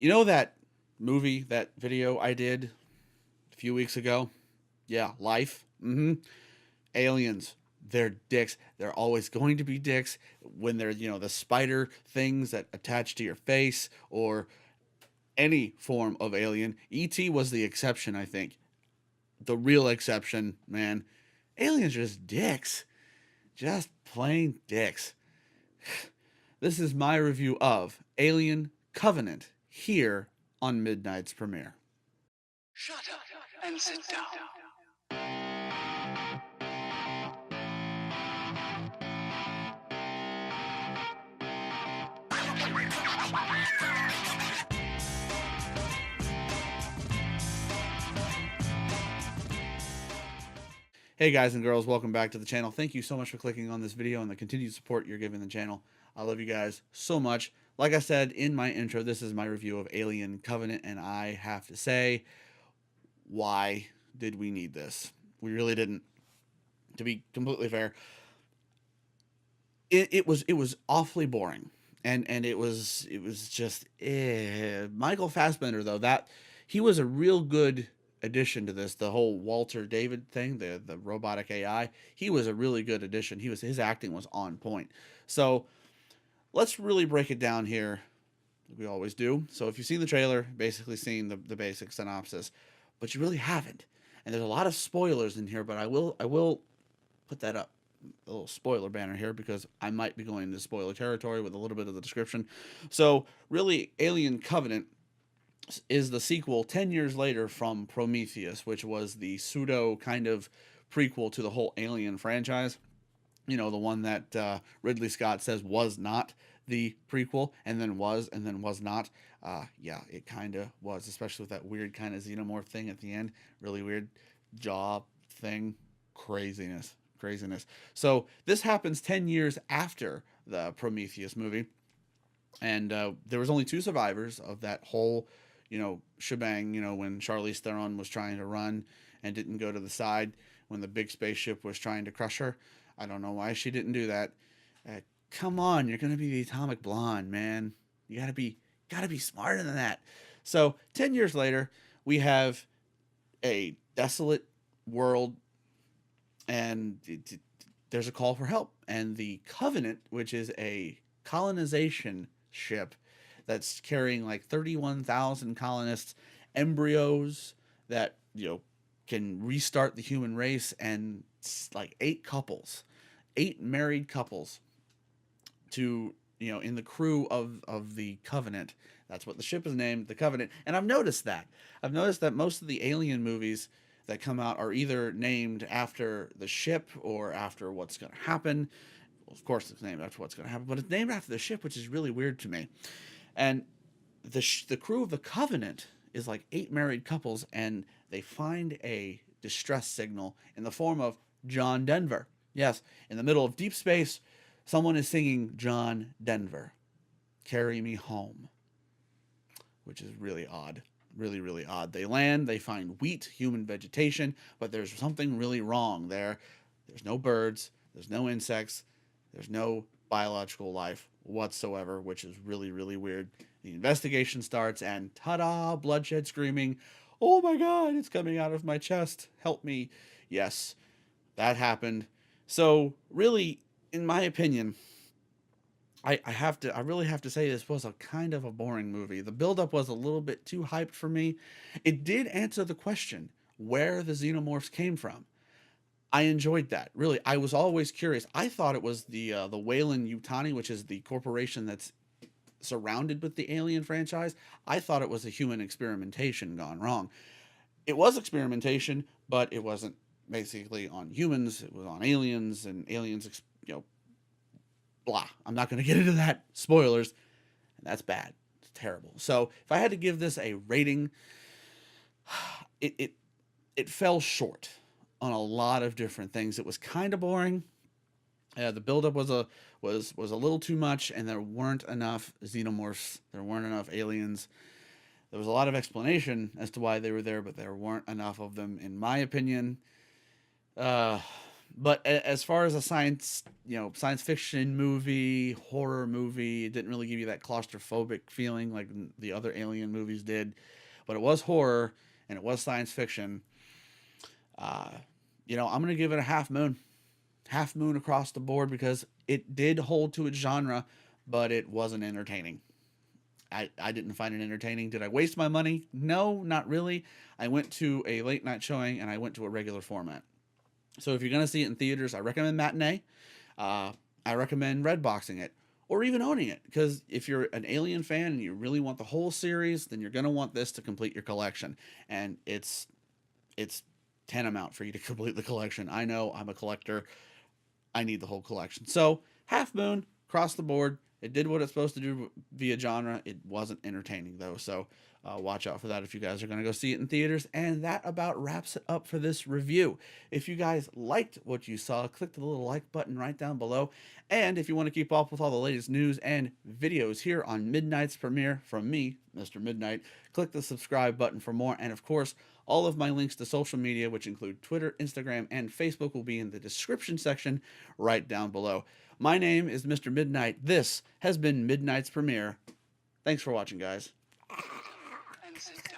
You know that movie, that video I did a few weeks ago? Yeah, Life. Aliens. They're dicks. They're always going to be dicks when they're, the spider things that attach to your face or any form of alien. E.T. was the exception, I think. The real exception, man. Aliens are just dicks. Just plain dicks. This is my review of Alien Covenant here on Midnight's premiere. Shut up and sit down. Hey guys and girls, welcome back to the channel. Thank you so much for clicking on this video and the continued support you're giving the channel. I love you guys so much. Like I said in my intro, this is my review of Alien Covenant, and I have to say, why did we need this? We really didn't. To be completely fair, it was awfully boring, and it was just Michael Fassbender, though, that he was a real good addition to this. The whole Walter David thing, the robotic AI, he was a really good addition. His acting was on point. So let's really break it down here. We always do. So if you've seen the trailer, basically seen the basic synopsis, but you really haven't, and there's a lot of spoilers in here, but I will put that up, a little spoiler banner here, because I might be going into spoiler territory with a little bit of the description. So really, Alien Covenant is the sequel 10 years later from Prometheus, which was the pseudo kind of prequel to the whole Alien franchise. You know, the one that Ridley Scott says was not the prequel, and then was not. Yeah, it kind of was, especially with that weird kind of xenomorph thing at the end. Really weird jaw thing. Craziness. So this happens 10 years after the Prometheus movie, and there was only two survivors of that whole, shebang. When Charlize Theron was trying to run and didn't go to the side when the big spaceship was trying to crush her. I don't know why she didn't do that. Come on, you're gonna be the atomic blonde, man. You gotta be smarter than that. So 10 years later, we have a desolate world, and there's a call for help, and the Covenant, which is a colonization ship that's carrying like 31,000 colonists, embryos that can restart the human race, and like eight married couples to in the crew of the Covenant. That's what the ship is named, the Covenant. And I've noticed that most of the Alien movies that come out are either named after the ship or after what's going to happen. Well, of course, it's named after what's going to happen, but it's named after the ship, which is really weird to me. And the crew of the Covenant is like eight married couples, and they find a distress signal in the form of John Denver. Yes, in the middle of deep space, someone is singing John Denver, "Carry Me Home," which is really odd. Really odd. They land, they find wheat, human vegetation, but there's something really wrong there. There's no birds, there's no insects, there's no biological life whatsoever, which is really weird. The investigation starts, and ta-da, bloodshed, screaming. Oh my god, it's coming out of my chest. Help me. Yes, that happened. So really, in my opinion, I really have to say this was a kind of a boring movie. The buildup was a little bit too hyped for me. It did answer the question where the xenomorphs came from. I enjoyed that. Really, I was always curious. I thought it was the Weyland-Yutani, which is the corporation that's surrounded with the Alien franchise. I thought it was a human experimentation gone wrong. It was experimentation, but it wasn't basically on humans. It was on aliens, and aliens, blah. I'm not going to get into that. Spoilers. And that's bad. It's terrible. So if I had to give this a rating, it fell short on a lot of different things. It was kind of boring. The buildup was a little too much, and there weren't enough xenomorphs. There weren't enough aliens. There was a lot of explanation as to why they were there, but there weren't enough of them, in my opinion. But as far as a science fiction movie, horror movie, it didn't really give you that claustrophobic feeling like the other Alien movies did. But it was horror and it was science fiction. Uh, I'm gonna give it a half moon across the board because it did hold to its genre, but it wasn't entertaining. I didn't find it entertaining. Did I waste my money? No, not really. I went to a late night showing and I went to a regular format. So if you're going to see it in theaters, I recommend matinee. Uh, I recommend red boxing it or even owning it because if you're an Alien fan and you really want the whole series, then you're going to want this to complete your collection. And it's tantamount for you to complete the collection. I know I'm a collector. I need the whole collection. So Half Moon across the board. It did what it's supposed to do via genre. It wasn't entertaining though, so watch out for that if you guys are going to go see it in theaters. And that about wraps it up for this review. If you guys liked what you saw, click the little like button right down below. And if you want to keep up with all the latest news and videos here on Midnight's Premiere from me, Mr. Midnight, click the subscribe button for more. And of course, all of my links to social media, which include Twitter, Instagram, and Facebook, will be in the description section right down below. My name is Mr. Midnight. This has been Midnight's Premiere. Thanks for watching, guys. And sit down.